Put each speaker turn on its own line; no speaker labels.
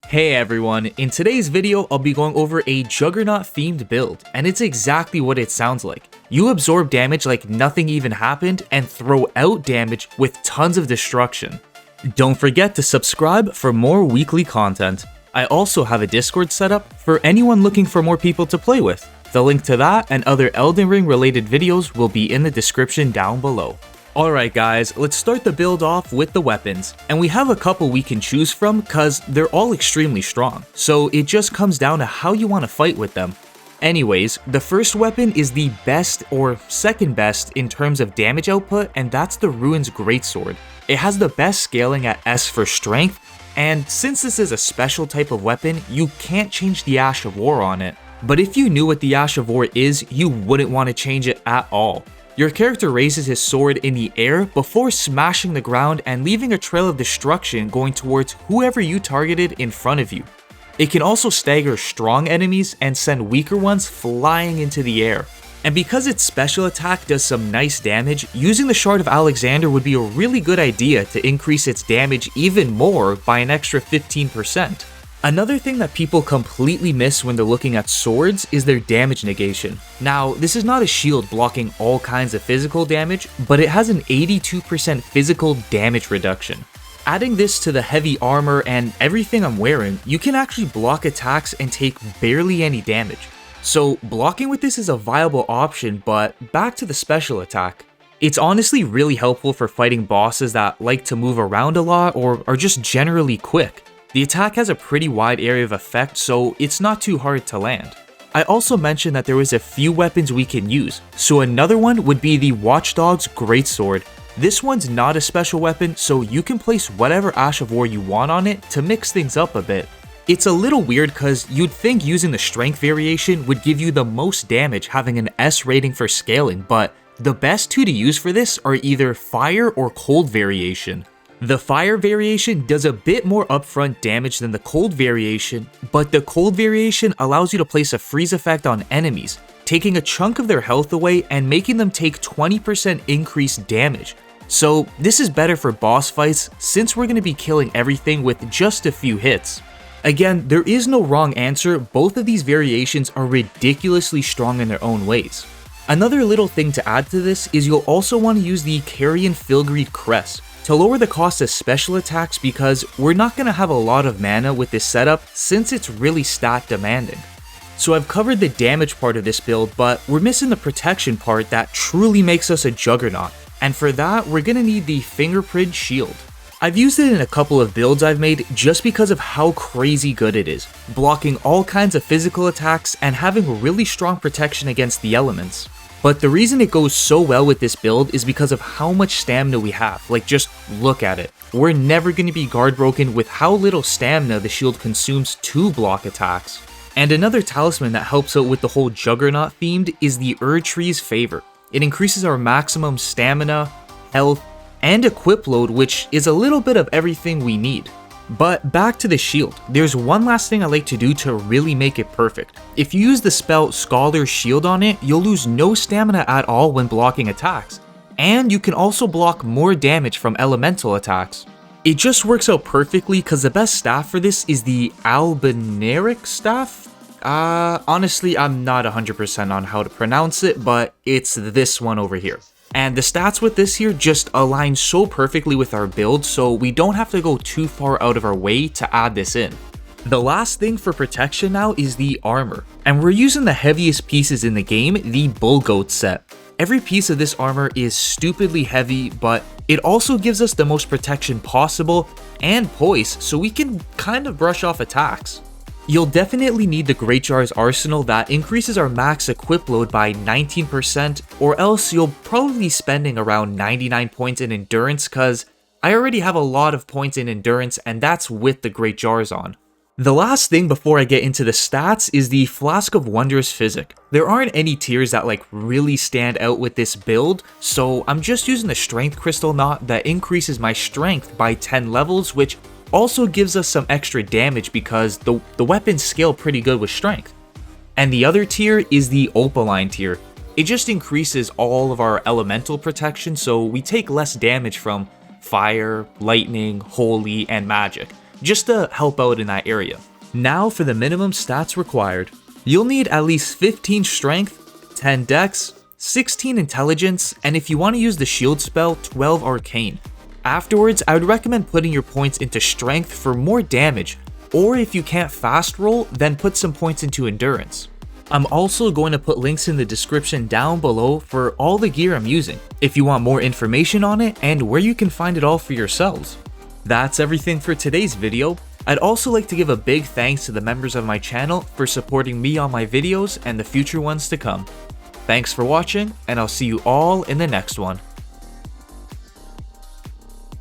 Hey everyone, in today's video I'll be going over a Juggernaut themed build, and it's exactly what it sounds like. You absorb damage like nothing even happened and throw out damage with tons of destruction. Don't forget to subscribe for more weekly content. I also have a Discord set up for anyone looking for more people to play with. The link to that and other Elden Ring related videos will be in the description down below. Alright guys, let's start the build off with the weapons, and we have a couple we can choose from cause they're all extremely strong, so it just comes down to how you want to fight with them. Anyways, the first weapon is the best or second best in terms of damage output, and that's the Ruin's Greatsword. It has the best scaling at S for strength, and since this is a special type of weapon, you can't change the Ash of War on it. But if you knew what the Ash of War is, you wouldn't want to change it at all. Your character raises his sword in the air before smashing the ground and leaving a trail of destruction going towards whoever you targeted in front of you. It can also stagger strong enemies and send weaker ones flying into the air. And because its special attack does some nice damage, using the Shard of Alexander would be a really good idea to increase its damage even more by an extra 15%. Another thing that people completely miss when they're looking at swords is their damage negation. Now, this is not a shield blocking all kinds of physical damage, but it has an 82% physical damage reduction. Adding this to the heavy armor and everything I'm wearing, you can actually block attacks and take barely any damage. So blocking with this is a viable option, but back to the special attack. It's honestly really helpful for fighting bosses that like to move around a lot or are just generally quick. The attack has a pretty wide area of effect, so it's not too hard to land. I also mentioned that there was a few weapons we can use, so another one would be the WATCHDOG'S Greatsword. This one's not a special weapon, so you can place whatever Ash of War you want on it to mix things up a bit. It's a little weird cause you'd think using the strength variation would give you the most damage having an S rating for scaling, but the best two to use for this are either fire or cold variation. The fire variation does a bit more upfront damage than the cold variation, but the cold variation allows you to place a freeze effect on enemies, taking a chunk of their health away and making them take 20% increased damage. So this is better for boss fights since we're going to be killing everything with just a few hits. Again, there is no wrong answer, both of these variations are ridiculously strong in their own ways. Another little thing to add to this is you'll also want to use the Carrion Filigree Crest to lower the cost of special attacks because we're not going to have a lot of mana with this setup since it's really stat demanding. So I've covered the damage part of this build, but we're missing the protection part that truly makes us a Juggernaut, and for that we're going to need the Fingerprint Shield. I've used it in a couple of builds I've made just because of how crazy good it is, blocking all kinds of physical attacks and having really strong protection against the elements. But the reason it goes so well with this build is because of how much stamina we have. Like, just look at it. We're never going to be guard broken with how little stamina the shield consumes to block attacks. And another talisman that helps out with the whole Juggernaut themed is the Tree's Favor. It increases our maximum stamina, health, and equip load, which is a little bit of everything we need. But back to the shield, there's one last thing I like to do to really make it perfect. If you use the spell Scholar's Shield on it, you'll lose no stamina at all when blocking attacks, and you can also block more damage from elemental attacks. It just works out perfectly because the best staff for this is the ALBINAURIC staff? Honestly, I'm not 100% on how to pronounce it, but it's this one over here. And the stats with this here just align so perfectly with our build, so we don't have to go too far out of our way to add this in. The last thing for protection now is the armor, and we're using the heaviest pieces in the game, the Bull Goat set. Every piece of this armor is stupidly heavy, but it also gives us the most protection possible and poise, so we can kind of brush off attacks. You'll definitely need the Greatjar's Arsenal that increases our max equip load by 19%, or else you'll probably be spending around 99 points in endurance cause I already have a lot of points in endurance and that's with the Greatjars on. The last thing before I get into the stats is the Flask of Wondrous Physic. There aren't any tiers that like really stand out with this build, so I'm just using the Strength Crystal Knot that increases my strength by 10 levels, which also gives us some extra damage because the weapons scale pretty good with strength. And the other tier is the OPALINE tier. It just increases all of our elemental protection, so we take less damage from fire, lightning, holy, and magic. just to help out in that area. Now for the minimum stats required. You'll need at least 15 strength, 10 dex, 16 intelligence, and if you want to use the shield spell, 12 arcane. Afterwards, I would recommend putting your points into strength for more damage, or if you can't fast roll, then put some points into endurance. I'm also going to put links in the description down below for all the gear I'm using, if you want more information on it and where you can find it all for yourselves. That's everything for today's video. I'd also like to give a big thanks to the members of my channel for supporting me on my videos and the future ones to come. Thanks for watching, and I'll see you all in the next one.